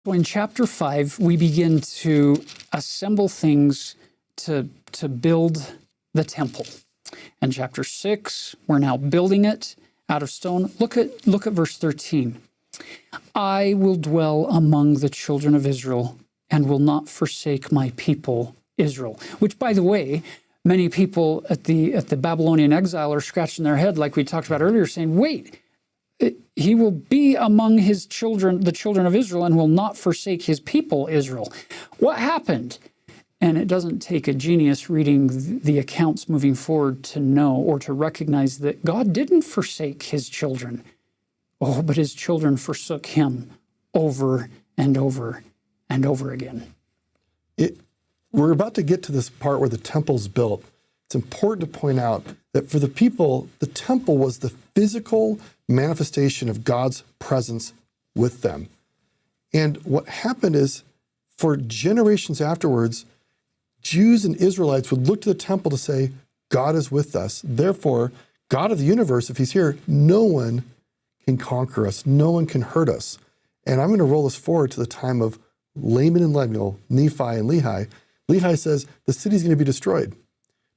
So in chapter 5, we begin to assemble things to build the temple. In chapter 6, we're now building it out of stone. Look at verse 13. I will dwell among the children of Israel and will not forsake my people Israel. Which, by the way, many people at the Babylonian exile are scratching their head, like we talked about earlier, saying, wait, he will be among his children, the children of Israel, and will not forsake his people Israel. What happened? And it doesn't take a genius reading the accounts moving forward to know or to recognize that God didn't forsake his children. Oh, but his children forsook him over and over and over again. We're about to get to this part where the temple's built. It's important to point out that for the people, the temple was the physical manifestation of God's presence with them. And what happened is, for generations afterwards, Jews and Israelites would look to the temple to say, God is with us. Therefore, God of the universe, if he's here, no one can conquer us. No one can hurt us. And I'm going to roll this forward to the time of Laman and Lemuel, Nephi and Lehi. Lehi says, the city's going to be destroyed.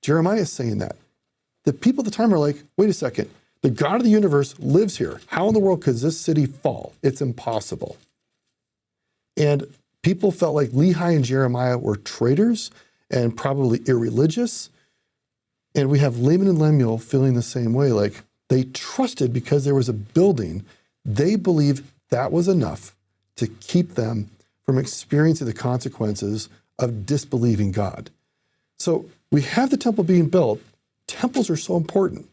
Jeremiah is saying that. The people at the time are like, wait a second, the God of the universe lives here. How in the world could this city fall? It's impossible. And people felt like Lehi and Jeremiah were traitors and probably irreligious. And we have Laman and Lemuel feeling the same way. Like, they trusted because there was a building. They believed that was enough to keep them from experiencing the consequences of disbelieving God. So we have the temple being built. Temples are so important.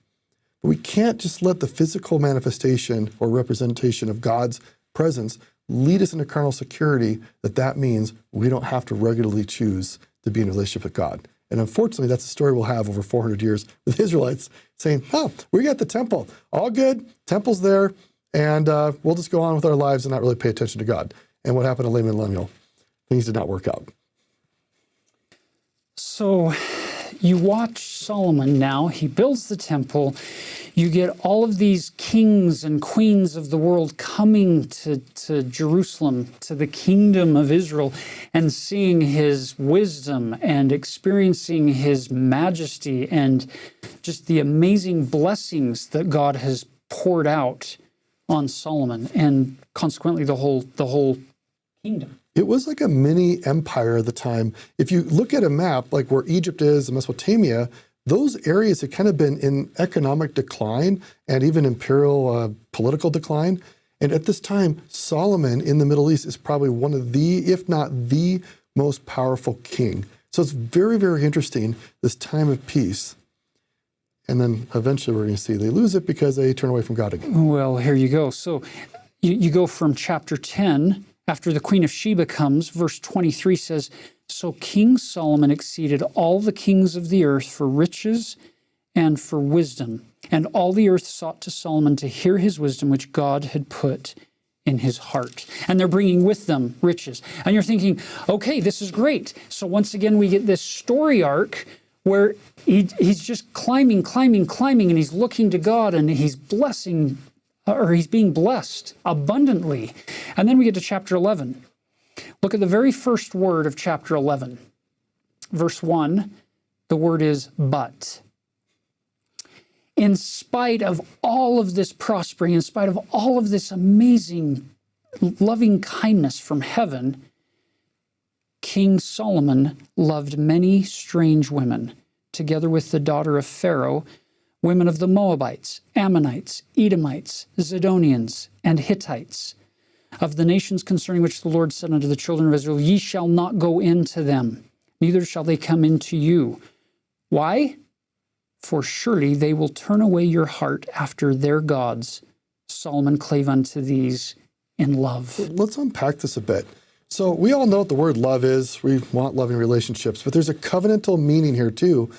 But we can't just let the physical manifestation or representation of God's presence lead us into carnal security that means we don't have to regularly choose to be in a relationship with God. And unfortunately, that's a story we'll have over 400 years with Israelites saying, oh, we got the temple. All good, temple's there, and we'll just go on with our lives and not really pay attention to God. And what happened to Laman and Lemuel? Things did not work out. So you watch Solomon now. He builds the temple. You get all of these kings and queens of the world coming to Jerusalem, to the kingdom of Israel, and seeing his wisdom and experiencing his majesty and just the amazing blessings that God has poured out on Solomon and consequently the whole kingdom. It was like a mini empire at the time. If you look at a map, like where Egypt is and Mesopotamia, those areas had kind of been in economic decline and even imperial political decline. And at this time, Solomon in the Middle East is probably one of the, if not the most powerful king. So it's very, very interesting, this time of peace. And then eventually we're going to see they lose it because they turn away from God again. Well, here you go. So you go from chapter 10, after the Queen of Sheba comes, verse 23 says, so King Solomon exceeded all the kings of the earth for riches and for wisdom. And all the earth sought to Solomon to hear his wisdom, which God had put in his heart. And they're bringing with them riches. And you're thinking, okay, this is great. So once again, we get this story arc where he's just climbing, and he's looking to God, and he's blessing, or he's being blessed abundantly. And then we get to chapter 11. Look at the very first word of chapter 11. Verse 1, the word is but. In spite of all of this prospering, in spite of all of this amazing loving kindness from heaven, King Solomon loved many strange women, together with the daughter of Pharaoh, women of the Moabites, Ammonites, Edomites, Zidonians, and Hittites, of the nations concerning which the Lord said unto the children of Israel, ye shall not go into them, neither shall they come into you. Why? For surely they will turn away your heart after their gods. Solomon clave unto these in love. Let's unpack this a bit. So we all know what the word love is. We want loving relationships, but there's a covenantal meaning here too,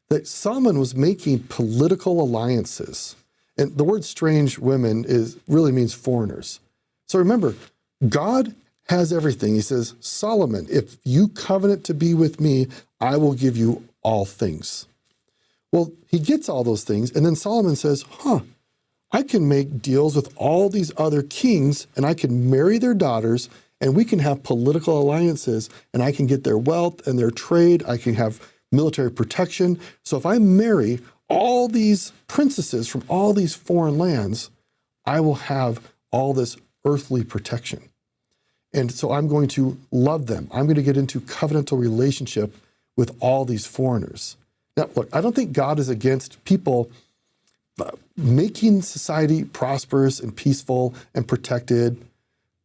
that Solomon was making political alliances. And the word strange women really means foreigners. So remember, God has everything. He says, Solomon, if you covenant to be with me, I will give you all things. Well, he gets all those things, and then Solomon says, I can make deals with all these other kings, and I can marry their daughters, and we can have political alliances, and I can get their wealth and their trade. I can have military protection. So if I marry all these princesses from all these foreign lands, I will have all this earthly protection. And so I'm going to love them. I'm going to get into covenantal relationship with all these foreigners. Now, look, I don't think God is against people making society prosperous and peaceful and protected,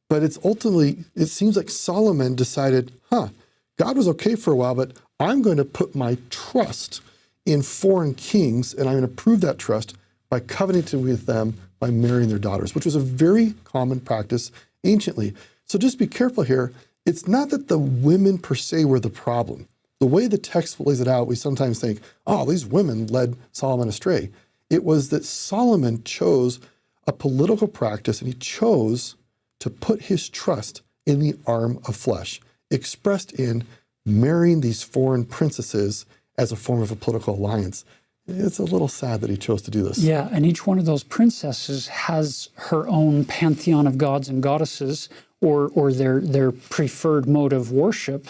but it's ultimately, it seems like Solomon decided, God was okay for a while, but I'm going to put my trust in foreign kings, and I'm going to prove that trust by covenanting with them by marrying their daughters, which was a very common practice anciently. So just be careful here. It's not that the women per se were the problem. The way the text lays it out, we sometimes think, oh, these women led Solomon astray. It was that Solomon chose a political practice, and he chose to put his trust in the arm of flesh, expressed in marrying these foreign princesses as a form of a political alliance. It's a little sad that he chose to do this. Yeah, and each one of those princesses has her own pantheon of gods and goddesses, or their preferred mode of worship,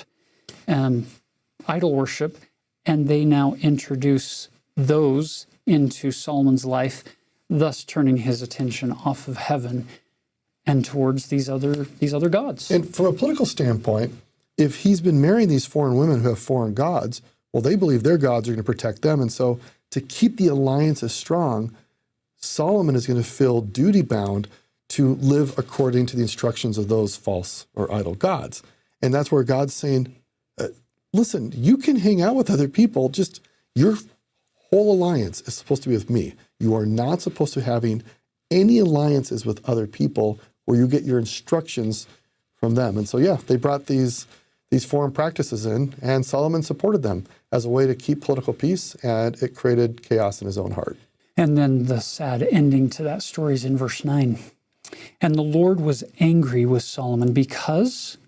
idol worship, and they now introduce those into Solomon's life, thus turning his attention off of heaven and towards these other gods. And from a political standpoint, if he's been marrying these foreign women who have foreign gods, well, they believe their gods are going to protect them. And so to keep the alliances strong, Solomon is going to feel duty-bound to live according to the instructions of those false or idol gods. And that's where God's saying, listen, you can hang out with other people, just your whole alliance is supposed to be with me. You are not supposed to be having any alliances with other people where you get your instructions from them. And so, yeah, they brought these foreign practices in, and Solomon supported them as a way to keep political peace, and it created chaos in his own heart. And then the sad ending to that story is in verse 9. And the Lord was angry with Solomon because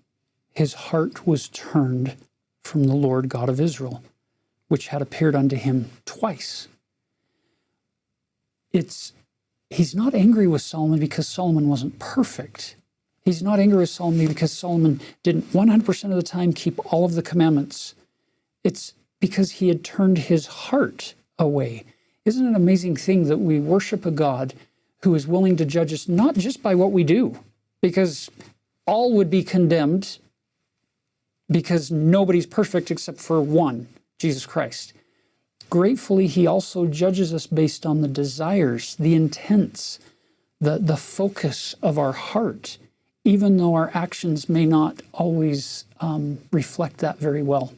his heart was turned from the Lord God of Israel, which had appeared unto him twice. He's not angry with Solomon because Solomon wasn't perfect. He's not angry with Solomon because Solomon didn't 100% of the time keep all of the commandments. It's because he had turned his heart away. Isn't it an amazing thing that we worship a God who is willing to judge us not just by what we do, because all would be condemned because nobody's perfect except for one, Jesus Christ. Gratefully, he also judges us based on the desires, the intents, the focus of our heart, even though our actions may not always reflect that very well.